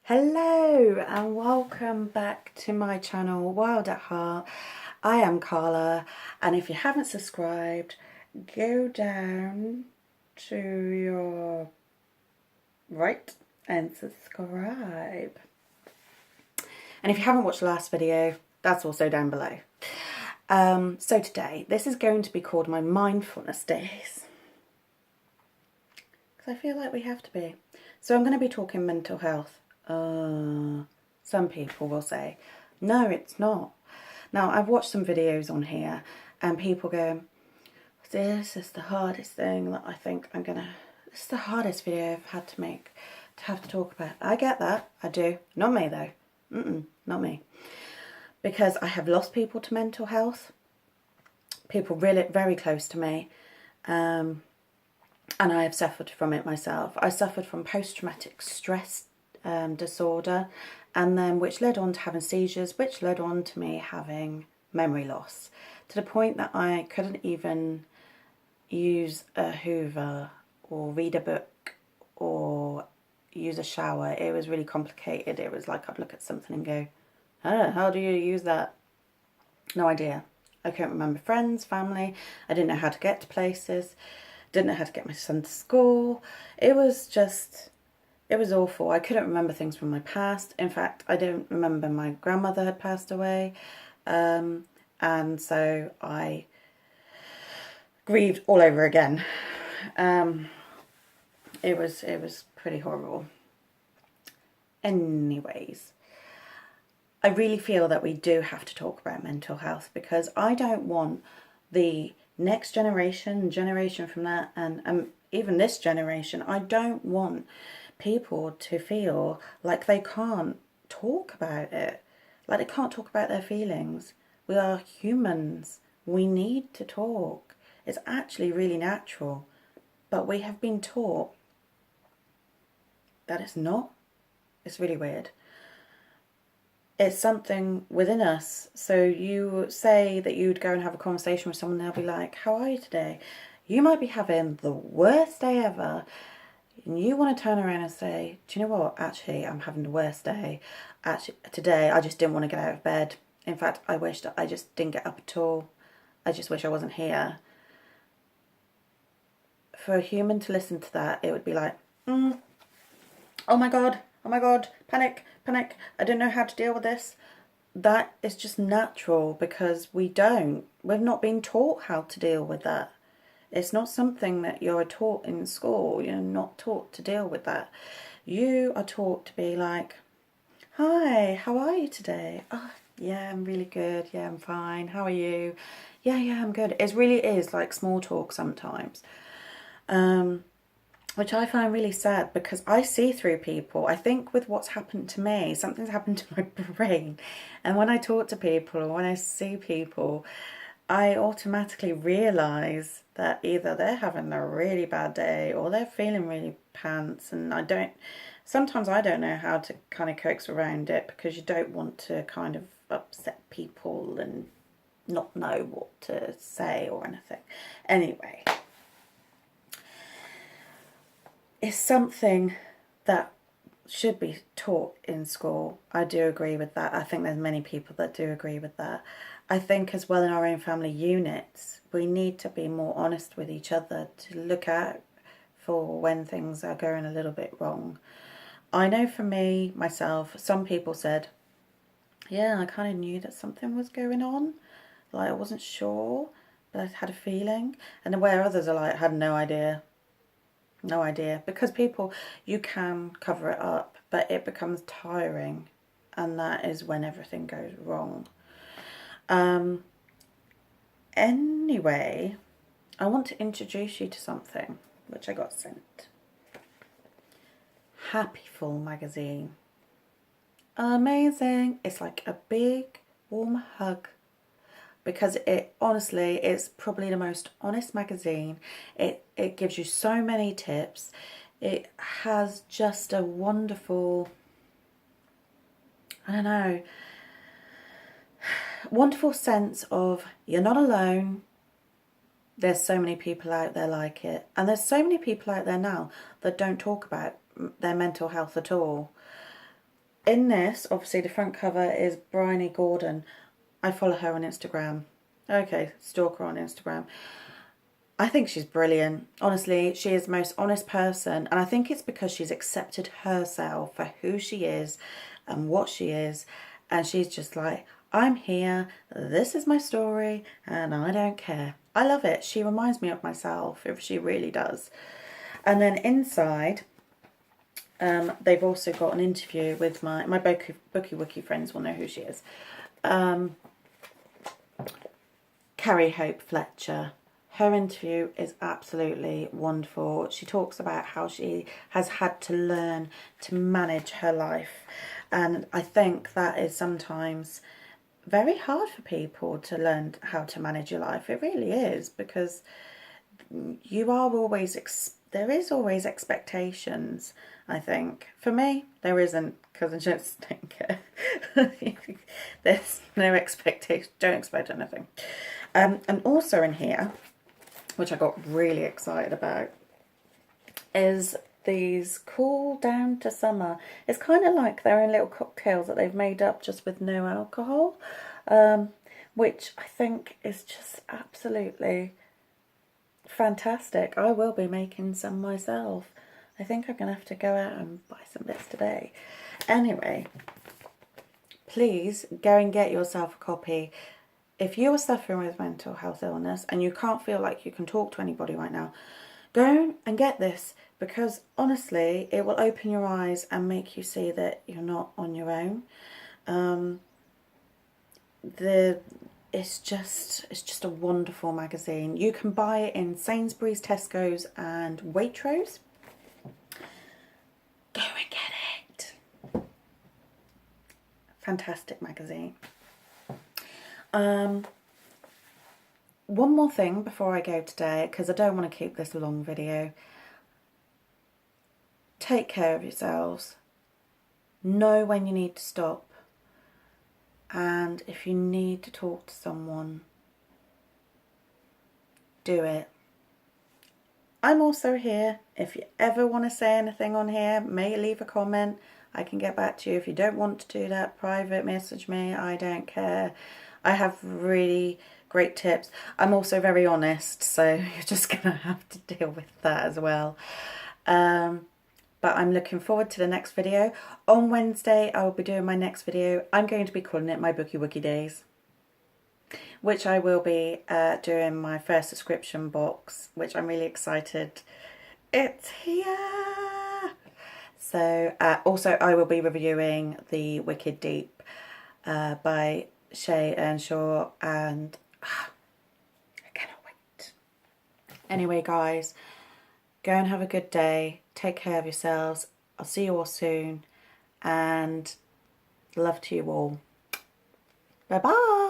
Hello and welcome back to my channel Wild at Heart. I am Carla, and if you haven't subscribed, go down to your right and subscribe. And if you haven't watched the last video, that's also down below. So today, this is going to be called my mindfulness days, because I feel like we have to be. So I'm going to be talking mental health. Some people will say, no, it's not. Now, I've watched some videos on here and people go, this is the hardest thing that I think this is the hardest video I've had to make, to have to talk about. I get that, I do. Not me though. Not me. Because I have lost people to mental health, people really very close to me, and I have suffered from it myself. I suffered from post-traumatic stress disorder, and then which led on to having seizures, which led on to me having memory loss, to the point that I couldn't even use a Hoover or read a book or use a shower. It was really complicated. It was like I'd look at something and go, oh, how do you use that? No idea. I couldn't remember friends, family. I didn't know how to get to places. Didn't know how to get my son to school. It was awful. I couldn't remember things from my past. In fact, I didn't remember my grandmother had passed away. And so I grieved all over again. It was pretty horrible. Anyways, I really feel that we do have to talk about mental health, because I don't want the next generation from that, and even this generation, I don't want people to feel like they can't talk about it, like they can't talk about their feelings. We are humans. We need to talk. It's actually really natural, but we have been taught that it's not. It's really weird. It's something within us. So you say that you'd go and have a conversation with someone, they'll be like, how are you today? You might be having the worst day ever, and you want to turn around and say, do you know what, actually I'm having the worst day. Actually today I just didn't want to get out of bed. In fact, I wished that I just didn't get up at all. I just wish I wasn't here. For a human to listen to that, it would be like, oh my god, panic, I don't know how to deal with this. That is just natural, because we've not been taught how to deal with that. It's not something that you're taught in school. You're not taught to deal with that. You are taught to be like, hi, how are you today? Oh, yeah, I'm really good. Yeah, I'm fine. How are you? Yeah, I'm good. It really is like small talk sometimes. Which I find really sad, because I see through people. I think with what's happened to me, something's happened to my brain. And when I talk to people or when I see people, I automatically realise that either they're having a really bad day or they're feeling really pants, and sometimes I don't know how to kind of coax around it, because you don't want to kind of upset people and not know what to say or anything. Anyway, it's something that should be taught in school. I do agree with that. I think there's many people that do agree with that. I think as well in our own family units, we need to be more honest with each other, to look out for when things are going a little bit wrong. I know for me, myself, some people said, yeah, I kind of knew that something was going on. Like, I wasn't sure, but I had a feeling. And where others are like, I had no idea. No idea. Because people, you can cover it up, but it becomes tiring. And that is when everything goes wrong. Anyway, I want to introduce you to something which I got sent. Happuful magazine. Amazing. It's like a big warm hug, because it honestly is probably the most honest magazine. It gives you so many tips. It has just a wonderful, I don't know, wonderful sense of you're not alone. There's so many people out there like it. And there's so many people out there now that don't talk about their mental health at all. in this, obviously the front cover is Bryony Gordon. I follow her on Instagram. Okay, stalk her on Instagram. I think she's brilliant. Honestly, she is the most honest person, and I think it's because she's accepted herself for who she is and what she is, and she's just like, I'm here, this is my story, and I don't care. I love it. She reminds me of myself, if she really does. And then inside, they've also got an interview with my Bookie Wookie friends will know who she is. Carrie Hope Fletcher. Her interview is absolutely wonderful. She talks about how she has had to learn to manage her life. And I think that is sometimes very hard for people to learn how to manage your life. It really is, because you are always, there is always expectations, I think. For me, there isn't, because I just don't care. There's no expectation, don't expect anything. And also in here, which I got really excited about, is these cool down to summer. It's kind of like their own little cocktails that they've made up just with no alcohol, which I think is just absolutely fantastic. I will be making some myself. I think I'm going to have to go out and buy some bits today. Anyway, please go and get yourself a copy. If you are suffering with mental health illness and you can't feel like you can talk to anybody right now, go and get this, because honestly, it will open your eyes and make you see that you're not on your own. It's just a wonderful magazine. You can buy it in Sainsbury's, Tesco's and Waitrose. Go and get it. Fantastic magazine. One more thing before I go today, because I don't want to keep this a long video. Take care of yourselves. Know when you need to stop. And if you need to talk to someone, do it. I'm also here. If you ever want to say anything on here, may leave a comment. I can get back to you. If you don't want to do that, private message me. I don't care. I have really great tips. I'm also very honest, so you're just going to have to deal with that as well. But I'm looking forward to the next video. On Wednesday, I will be doing my next video. I'm going to be calling it my Bookie Wookie Days, which I will be doing my first subscription box, which I'm really excited. It's here! So, also I will be reviewing the Wicked Deep by Shay Earnshaw, and I cannot wait. Anyway, guys, go and have a good day. Take care of yourselves. I'll see you all soon, and love to you all. Bye bye.